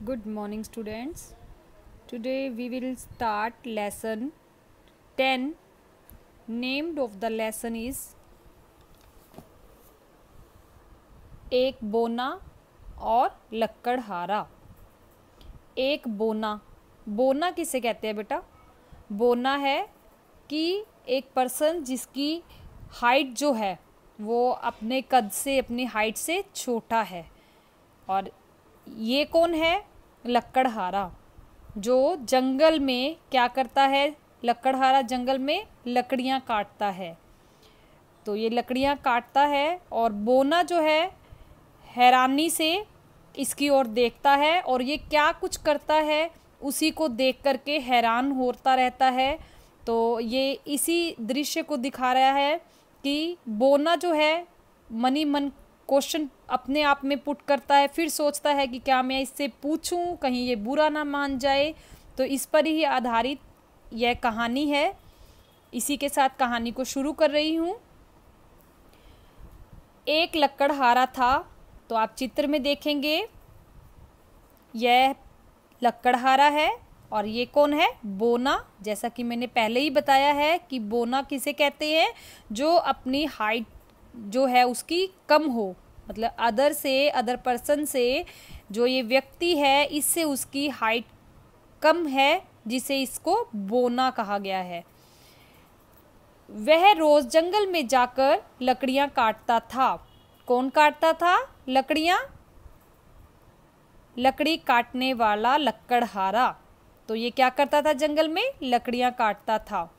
Good morning, students. Today we will start lesson 10. Named of the lesson is एक बोना और लक्कड़हारा। एक बोना, बोना किसे कहते हैं बेटा? बोना है कि एक पर्सन जिसकी हाइट जो है वो अपने कद से, अपनी हाइट से छोटा है। और ये कौन है? लक्कड़हारा, जो जंगल में क्या करता है? लक्कड़हारा जंगल में लकड़ियाँ काटता है। तो ये लकड़ियाँ काटता है और बोना जो है हैरानी से इसकी ओर देखता है और ये क्या कुछ करता है उसी को देख करके हैरान होता रहता है। तो ये इसी दृश्य को दिखा रहा है कि बोना जो है मन ही मन क्वेश्चन अपने आप में पुट करता है, फिर सोचता है कि क्या मैं इससे पूछूं, कहीं ये बुरा ना मान जाए। तो इस पर ही आधारित यह कहानी है। इसी के साथ कहानी को शुरू कर रही हूँ। एक लक्कड़हारा था। तो आप चित्र में देखेंगे यह लक्कड़हारा है और ये कौन है? बोना। जैसा कि मैंने पहले ही बताया है कि बोना किसे कहते हैं? जो अपनी हाइट जो है उसकी कम हो, मतलब अदर पर्सन से जो ये व्यक्ति है इससे उसकी हाइट कम है, जिसे इसको बोना कहा गया है। वह रोज जंगल में जाकर लकड़ियां काटता था। कौन काटता था लकड़ियां? लकड़ी काटने वाला लक्कड़हारा। तो ये क्या करता था? जंगल में लकड़ियां काटता था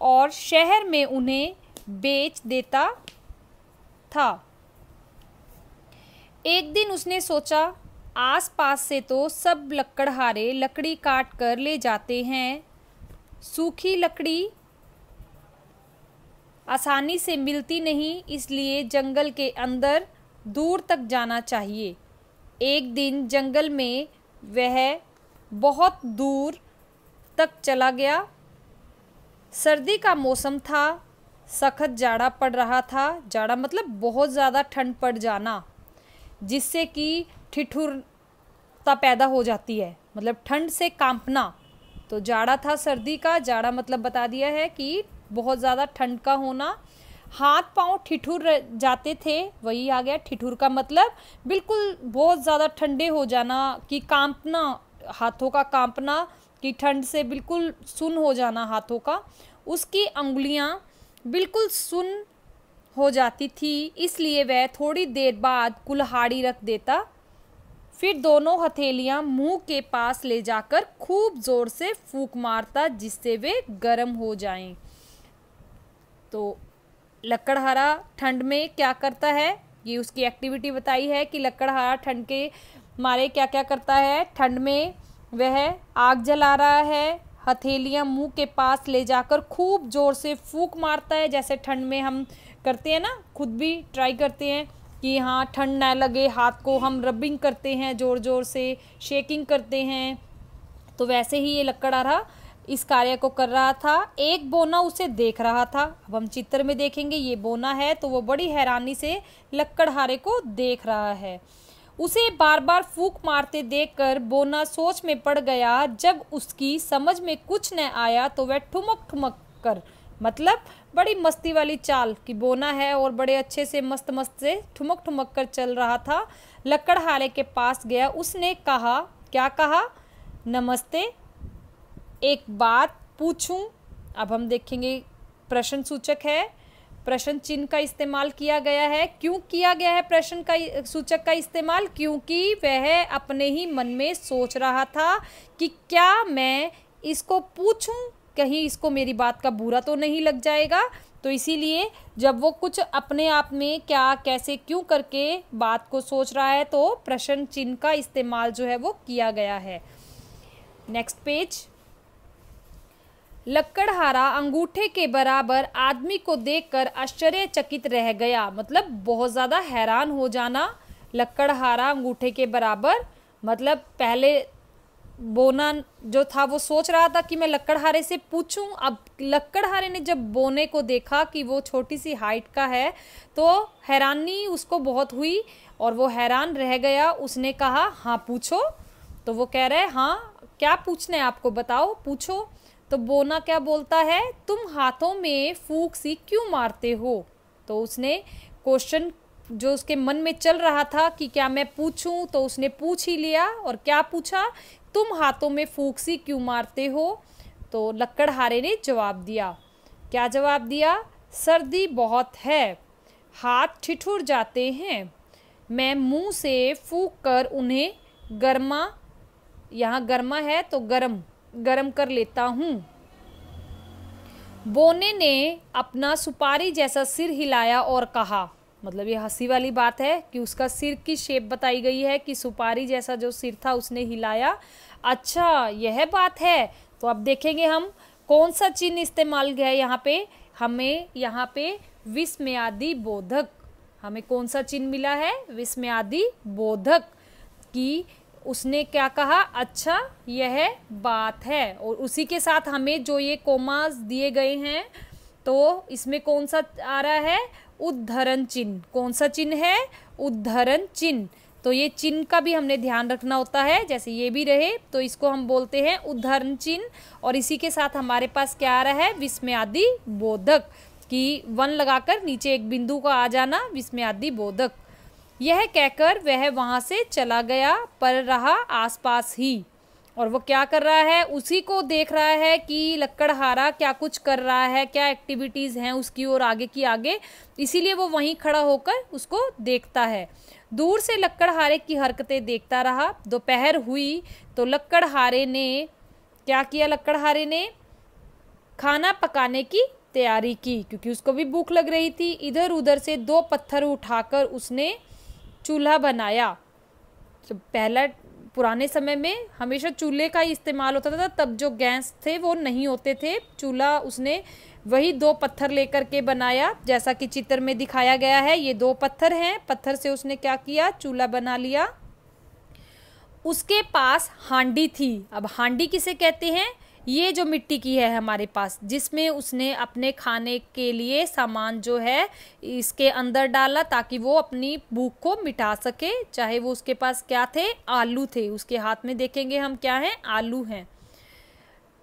और शहर में उन्हें बेच देता था। एक दिन उसने सोचा, आसपास से तो सब लक्कड़हारे लकड़ी काट कर ले जाते हैं। सूखी लकड़ी आसानी से मिलती नहीं, इसलिए जंगल के अंदर दूर तक जाना चाहिए। एक दिन जंगल में वह बहुत दूर तक चला गया। सर्दी का मौसम था, सख्त जाड़ा पड़ रहा था। जाड़ा मतलब बहुत ज़्यादा ठंड पड़ जाना, जिससे कि ठिठुरता पैदा हो जाती है, मतलब ठंड से कांपना। तो जाड़ा था, सर्दी का। जाड़ा मतलब बता दिया है कि बहुत ज़्यादा ठंड का होना। हाथ पांव ठिठुर जाते थे, वही आ गया ठिठुर का मतलब बिल्कुल बहुत ज़्यादा ठंडे हो जाना, कि कांपना, हाथों का कांपना, कि ठंड से बिल्कुल सुन्न हो जाना हाथों का। उसकी अंगुलियां बिल्कुल सुन्न हो जाती थी, इसलिए वह थोड़ी देर बाद कुल्हाड़ी रख देता। फिर दोनों हथेलियां मुंह के पास ले जाकर खूब जोर से फूंक मारता, जिससे वे गर्म हो जाएं। तो लक्कड़हारा ठंड में क्या करता है? ये उसकी एक्टिविटी बताई है कि लक्कड़हारा ठंड के मारे क्या क्या करता है। ठंड में वह आग जला रहा है, हथेलियां मुंह के पास ले जाकर खूब जोर से फूंक मारता है। जैसे ठंड में हम करते हैं ना, खुद भी ट्राई करते हैं कि हाँ ठंड ना लगे हाथ को, हम रबिंग करते हैं, जोर जोर से शेकिंग करते हैं। तो वैसे ही ये लक्कड़हारा इस कार्य को कर रहा था। एक बोना उसे देख रहा था। अब हम चित्र में देखेंगे ये बोना है, तो वो बड़ी हैरानी से लक्कड़हारे को देख रहा है। उसे बार बार फूंक मारते देखकर बोना सोच में पड़ गया। जब उसकी समझ में कुछ न आया तो वह ठुमक ठुमक कर, मतलब बड़ी मस्ती वाली चाल कि बोना है और बड़े अच्छे से मस्त मस्त से ठुमक ठुमक कर चल रहा था, लक्कड़हारे के पास गया। उसने कहा, क्या कहा? नमस्ते, एक बात पूछूं? अब हम देखेंगे प्रश्न सूचक है, प्रश्न चिन्ह का इस्तेमाल किया गया है। क्यों किया गया है प्रश्न का सूचक का इस्तेमाल? क्योंकि वह अपने ही मन में सोच रहा था कि क्या मैं इसको पूछूं, कहीं इसको मेरी बात का बुरा तो नहीं लग जाएगा। तो इसीलिए जब वो कुछ अपने आप में क्या, कैसे, क्यों करके बात को सोच रहा है, तो प्रश्न चिन्ह का इस्तेमाल जो है वो किया गया है। Next page. लक्कड़हारा अंगूठे के बराबर आदमी को देखकर आश्चर्यचकित रह गया, मतलब बहुत ज़्यादा हैरान हो जाना। लक्कड़हारा अंगूठे के बराबर मतलब पहले बोना जो था वो सोच रहा था कि मैं लक्कड़हारे से पूछूं। अब लक्कड़हारे ने जब बोने को देखा कि वो छोटी सी हाइट का है, तो हैरानी उसको बहुत हुई और वो हैरान रह गया। उसने कहा, हाँ पूछो। तो वो कह रहा है हाँ क्या पूछना है आपको, बताओ पूछो। तो बोना क्या बोलता है, तुम हाथों में फूंक सी क्यों मारते हो। तो उसने क्वेश्चन जो उसके मन में चल रहा था कि क्या मैं पूछूं, तो उसने पूछ ही लिया। और क्या पूछा, तुम हाथों में फूंक सी क्यों मारते हो। तो लकड़हारे ने जवाब दिया, क्या जवाब दिया, सर्दी बहुत है, हाथ ठिठुर जाते हैं, मैं मुंह से फूंक कर उन्हें गर्मा, यहाँ गर्मा है तो गरम कर लेता हूँ। बोने ने अपना सुपारी जैसा सिर हिलाया और कहा, मतलब ये हंसी वाली बात है कि उसका सिर की शेप बताई गई है कि सुपारी जैसा जो सिर था उसने हिलाया। अच्छा यह बात है, तो अब देखेंगे हम कौन सा चिन्ह इस्तेमाल किया है यहाँ पे। हमें यहाँ पे विस्मयादि बोधक, हमें कौन सा चिन्ह मिला है, विस्मयादि बोधक, कि उसने क्या कहा, अच्छा यह बात है। और उसी के साथ हमें जो ये कोमास दिए गए हैं तो इसमें कौन सा आ रहा है, उद्धरण चिन्ह। कौन सा चिन्ह है, उद्धरण चिन्ह। तो ये चिन्ह का भी हमने ध्यान रखना होता है, जैसे ये भी रहे तो इसको हम बोलते हैं उद्धरण चिन्ह। और इसी के साथ हमारे पास क्या आ रहा है, विस्मयादि बोधक, कि वन लगाकर नीचे एक बिंदु का आ जाना, विस्मयादि बोधक। यह कहकर वह वहां से चला गया, पर रहा आसपास ही। और वो क्या कर रहा है, उसी को देख रहा है कि लकड़हारा क्या कुछ कर रहा है, क्या एक्टिविटीज़ हैं उसकी और आगे की आगे, इसीलिए वो वहीं खड़ा होकर उसको देखता है। दूर से लकड़हारे की हरकतें देखता रहा। दोपहर हुई तो लकड़हारे ने क्या किया, लकड़हारे ने खाना पकाने की तैयारी की, क्योंकि उसको भी भूख लग रही थी। इधर उधर से 2 पत्थर उठाकर उसने चूल्हा बनाया। तो पहला पुराने समय में हमेशा चूल्हे का ही इस्तेमाल होता था, तब जो गैस थे वो नहीं होते थे। चूल्हा उसने वही 2 पत्थर लेकर के बनाया, जैसा कि चित्र में दिखाया गया है। ये 2 पत्थर हैं, पत्थर से उसने क्या किया, चूल्हा बना लिया। उसके पास हांडी थी। अब हांडी किसे कहते हैं, ये जो मिट्टी की है हमारे पास, जिसमें उसने अपने खाने के लिए सामान जो है इसके अंदर डाला ताकि वो अपनी भूख को मिटा सके। चाहे वो उसके पास क्या थे, आलू थे, उसके हाथ में देखेंगे हम क्या है, आलू हैं।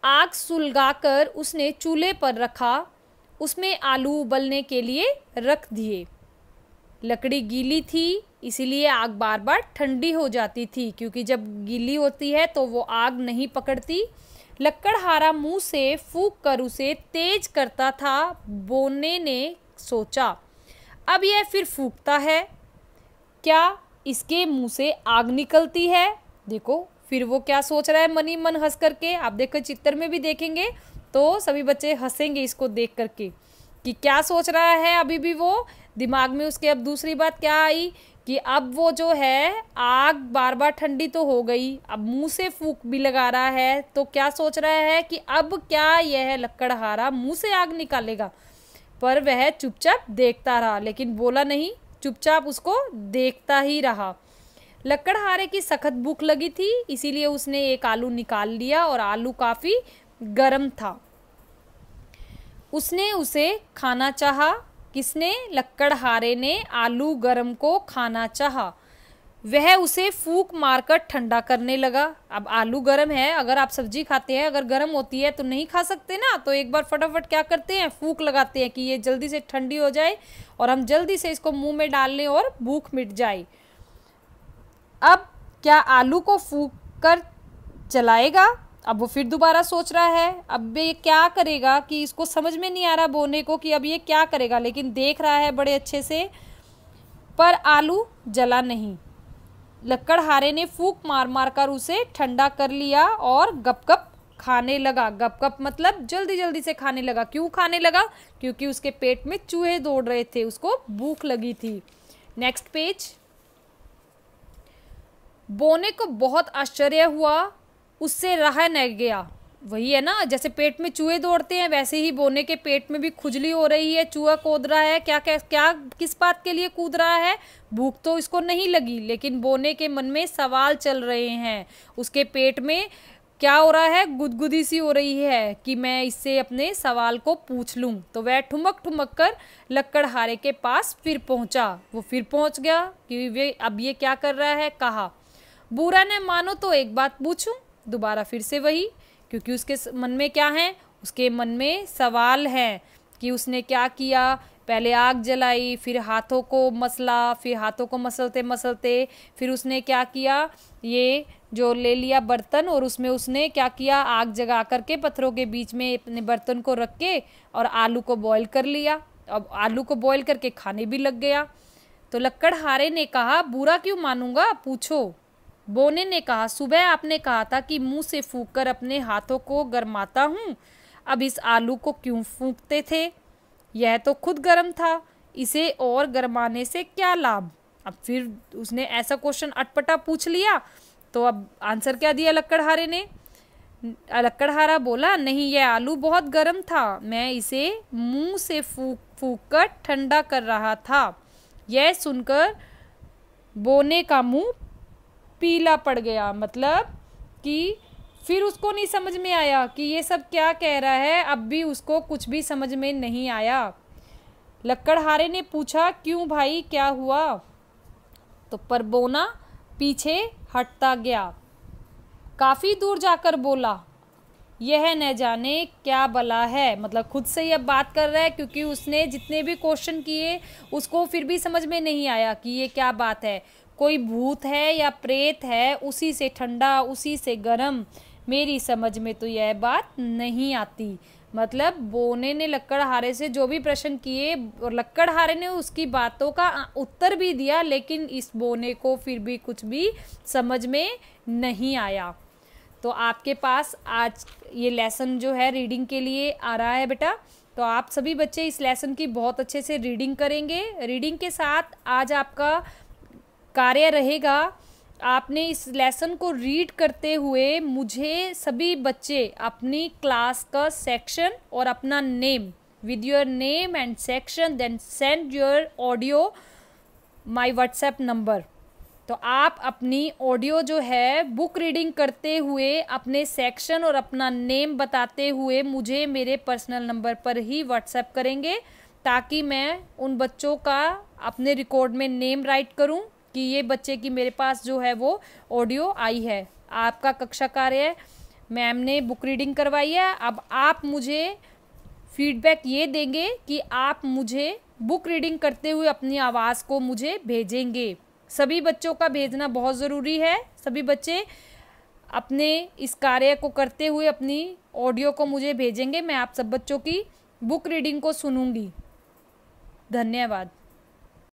आग सुलगाकर उसने चूल्हे पर रखा, उसमें आलू उबलने के लिए रख दिए। लकड़ी गीली थी इसीलिए आग बार बार ठंडी हो जाती थी, क्योंकि जब गीली होती है तो वो आग नहीं पकड़ती। लकड़हारा मुंह से फूंक कर उसे तेज करता था। बोने ने सोचा, अब यह फिर फूंकता है, क्या इसके मुंह से आग निकलती है। देखो फिर वो क्या सोच रहा है मन ही मन हंस करके। आप देखो चित्र में भी देखेंगे तो सभी बच्चे हंसेंगे इसको देख करके कि क्या सोच रहा है। अभी भी वो दिमाग में उसके अब दूसरी बात क्या आई कि अब वो जो है आग बार बार ठंडी तो हो गई, अब मुंह से फूंक भी लगा रहा है, तो क्या सोच रहा है कि अब क्या यह लकड़हारा मुंह से आग निकालेगा। पर वह चुपचाप देखता रहा, लेकिन बोला नहीं, चुपचाप उसको देखता ही रहा। लकड़हारे की सख्त भूख लगी थी, इसीलिए उसने एक आलू निकाल लिया और आलू काफी गर्म था। उसने उसे खाना चाहा। किसने, लकड़हारे ने आलू गरम को खाना चाहा। वह उसे फूंक मारकर ठंडा करने लगा। अब आलू गरम है, अगर आप सब्जी खाते हैं अगर गरम होती है तो नहीं खा सकते ना, तो एक बार फटाफट क्या करते हैं, फूंक लगाते हैं कि ये जल्दी से ठंडी हो जाए और हम जल्दी से इसको मुंह में डाल लें और भूख मिट जाए। अब क्या आलू को फूंक कर जलाएगा। अब वो फिर दोबारा सोच रहा है अब ये क्या करेगा, कि इसको समझ में नहीं आ रहा बोने को कि अब ये क्या करेगा, लेकिन देख रहा है बड़े अच्छे से, पर आलू जला नहीं। लकड़हारे ने फूंक मार मार कर उसे ठंडा कर लिया और गप-गप खाने लगा। गप-गप मतलब जल्दी जल्दी से खाने लगा। क्यों खाने लगा, क्योंकि उसके पेट में चूहे दौड़ रहे थे, उसको भूख लगी थी। Next page. बोने को बहुत आश्चर्य हुआ, उससे रहा न गया। वही है ना, जैसे पेट में चूहे दौड़ते हैं वैसे ही बोने के पेट में भी खुजली हो रही है, चूहा कूद रहा है। क्या क्या क्या किस बात के लिए कूद रहा है, भूख तो इसको नहीं लगी, लेकिन बोने के मन में सवाल चल रहे हैं। उसके पेट में क्या हो रहा है, गुदगुदी सी हो रही है कि मैं इससे अपने सवाल को पूछ लूं। तो वह ठुमक ठुमक कर लकड़हारे के पास फिर पहुंचा। वो फिर पहुंच गया कि वे अब ये क्या कर रहा है, कहा। बुरा न मानो तो एक बात पूछूं, दोबारा फिर से वही, क्योंकि उसके मन में क्या है, उसके मन में सवाल है कि उसने क्या किया, पहले आग जलाई, फिर हाथों को मसला, फिर हाथों को मसलते मसलते फिर उसने क्या किया, ये जो ले लिया बर्तन और उसमें उसने क्या किया, आग जगा करके पत्थरों के बीच में अपने बर्तन को रख के और आलू को बॉईल कर लिया। अब आलू को बॉईल करके खाने भी लग गया। तो लक्कड़हारे ने कहा, बुरा क्यों मानूंगा, पूछो। बोने ने कहा, सुबह आपने कहा था कि मुंह से फूंककर अपने हाथों को गरमाता हूँ, अब इस आलू को क्यों फूंकते थे, यह तो खुद गर्म था, इसे और गरमाने से क्या लाभ। अब फिर उसने ऐसा क्वेश्चन अटपटा पूछ लिया, तो अब आंसर क्या दिया लक्कड़हारे ने। लक्कड़हारा बोला, नहीं, यह आलू बहुत गर्म था, मैं इसे मुंह से फूंक कर ठंडा कर रहा था। यह सुनकर बोने का मुंह पीला पड़ गया, मतलब कि फिर उसको नहीं समझ में आया कि ये सब क्या कह रहा है, अब भी उसको कुछ भी समझ में नहीं आया। लक्कड़हारे ने पूछा, क्यों भाई, क्या हुआ। तो पर बोना पीछे हटता गया, काफी दूर जाकर बोला, यह न जाने क्या बला है। मतलब खुद से ही अब बात कर रहा है, क्योंकि उसने जितने भी क्वेश्चन किए उसको फिर भी समझ में नहीं आया कि ये क्या बात है, कोई भूत है या प्रेत है, उसी से ठंडा उसी से गर्म, मेरी समझ में तो यह बात नहीं आती। मतलब बोने ने लक्कड़हारे से जो भी प्रश्न किए और लक्कड़हारे ने उसकी बातों का उत्तर भी दिया, लेकिन इस बोने को फिर भी कुछ भी समझ में नहीं आया। तो आपके पास आज ये लेसन जो है रीडिंग के लिए आ रहा है बेटा, तो आप सभी बच्चे इस लेसन की बहुत अच्छे से रीडिंग करेंगे। रीडिंग के साथ आज आपका कार्य रहेगा, आपने इस लेसन को रीड करते हुए मुझे सभी बच्चे अपनी क्लास का सेक्शन और अपना name with your name and section, then send your audio my WhatsApp number. तो आप अपनी ऑडियो जो है बुक रीडिंग करते हुए अपने सेक्शन और अपना नेम बताते हुए मुझे मेरे पर्सनल नंबर पर ही व्हाट्सएप करेंगे, ताकि मैं उन बच्चों का अपने रिकॉर्ड में नेम राइट करूं कि ये बच्चे की मेरे पास जो है वो ऑडियो आई है। आपका कक्षा कार्य मैम ने बुक रीडिंग करवाई है, अब आप मुझे फीडबैक ये देंगे कि आप मुझे बुक रीडिंग करते हुए अपनी आवाज़ को मुझे भेजेंगे। सभी बच्चों का भेजना बहुत ज़रूरी है। सभी बच्चे अपने इस कार्य को करते हुए अपनी ऑडियो को मुझे भेजेंगे, मैं आप सब बच्चों की बुक रीडिंग को सुनूंगी। धन्यवाद।